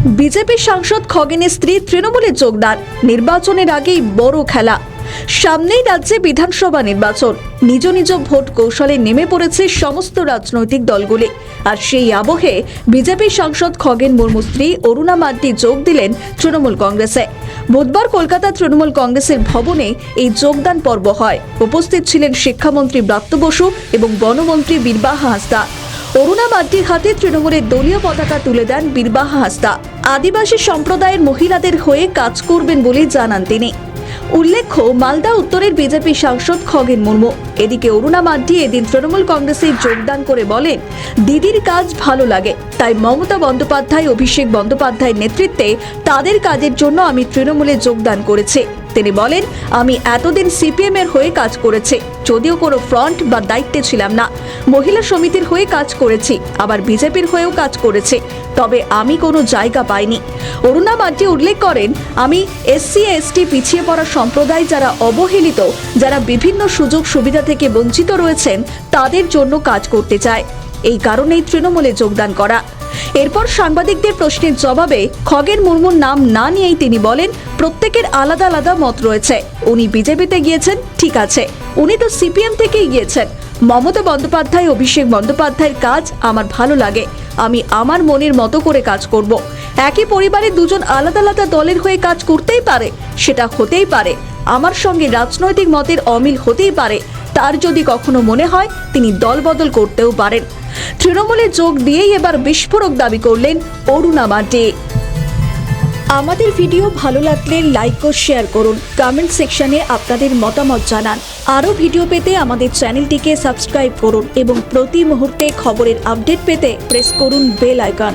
BJP সাংসদ খগেনের স্ত্রী তৃণমূলে যোগদান, নির্বাচনের আগেই বড় খেলা। সামনেই রাজ্যে বিধানসভা নির্বাচন, নিজ নিজ ভোট কৌশলে নেমে পড়েছে সমস্ত রাজনৈতিক দলগুলি। আর সেই আবহে বিজেপি সাংসদ খগেন মুর্মুর স্ত্রী অরুণা মাড্ডি যোগ দিলেন তৃণমূল কংগ্রেসে। বুধবার কলকাতা তৃণমূল কংগ্রেসের ভবনে এই যোগদান পর্ব হয়। উপস্থিত ছিলেন শিক্ষামন্ত্রী ব্রাত্য বসু এবং বনমন্ত্রী বীরবাহা হাঁসদা। অরুণা মাড্ডির হাতে তৃণমূলের দলীয় পতাকা তুলে দেন বীরবাহা হাঁসদা। আদিবাসী সম্প্রদায়ের মহিলাদের হয়ে কাজ করবেন বলে জানান তিনি। উল্লেখ্য, মালদা উত্তরের বিজেপি সাংসদ খগেন মুর্মু। এদিকে অরুণা মাড্ডি এদিন তৃণমূল কংগ্রেসে যোগদান করে বলেন, দিদির কাজ ভালো লাগে, তাই মমতা বন্দ্যোপাধ্যায়, অভিষেক বন্দ্যোপাধ্যায়ের নেতৃত্বে তাদের কাজের জন্য আমি তৃণমূলে যোগদান করেছি। তিনি বলেন, আমি এতদিন সিপিএম এর হয়ে কাজ করেছি, যদিও কোনো ফ্রন্ট বা দায়িত্বে ছিলাম না। মহিলা সমিতির হয়ে কাজ করেছি, আবার বিজেপির হয়েও কাজ করেছি, তবে আমি কোনো জায়গা পাইনি। অরুণা মাড্ডি উল্লেখ করেন, আমি এসসি এসটি পিছিয়ে পড়া সম্প্রদায়, যারা অবহেলিত, যারা বিভিন্ন সুযোগ সুবিধা থেকে বঞ্চিত রয়েছেন, তাদের জন্য কাজ করতে চায়। এই কারণেই তৃণমূলে যোগদান করা। এরপর সাংবাদিকদের প্রশ্নের জবাবে খগেন মুর্মুর নাম না নিয়েই তিনি বলেন, প্রত্যেকের আলাদা আলাদা মত রয়েছে। উনি বিজেপিতে গিয়েছেন, ঠিক আছে, উনি তো সিপিএম থেকেই গিয়েছেন। মমতা বন্দ্যোপাধ্যায়, অভিষেক বন্দ্যোপাধ্যায়ের কাজ আমার ভালো লাগে, আমি আমার মনের মতো করে কাজ করব। একই পরিবারের দুজন আলাদা আলাদা দলের হয়ে কাজ করতেই পারে, সেটা হতেই পারে। আমার সঙ্গে রাজনৈতিক মতের অমিল হতেই পারে, তার যদি কখনো মনে হয় তিনি দল বদল করতেও পারেন। তৃণমূলে যোগ দিয়েই এবার বিস্ফোরক দাবি করলেন অরুণা মাড্ডি। আমাদের ভিডিও ভালো লাগলে লাইক ও শেয়ার করুন, কমেন্ট সেকশনে আপনাদের মতামত জানান। আরও ভিডিও পেতে আমাদের চ্যানেলটিকে সাবস্ক্রাইব করুন এবং প্রতি মুহূর্তে খবরের আপডেট পেতে প্রেস করুন বেল আইকন।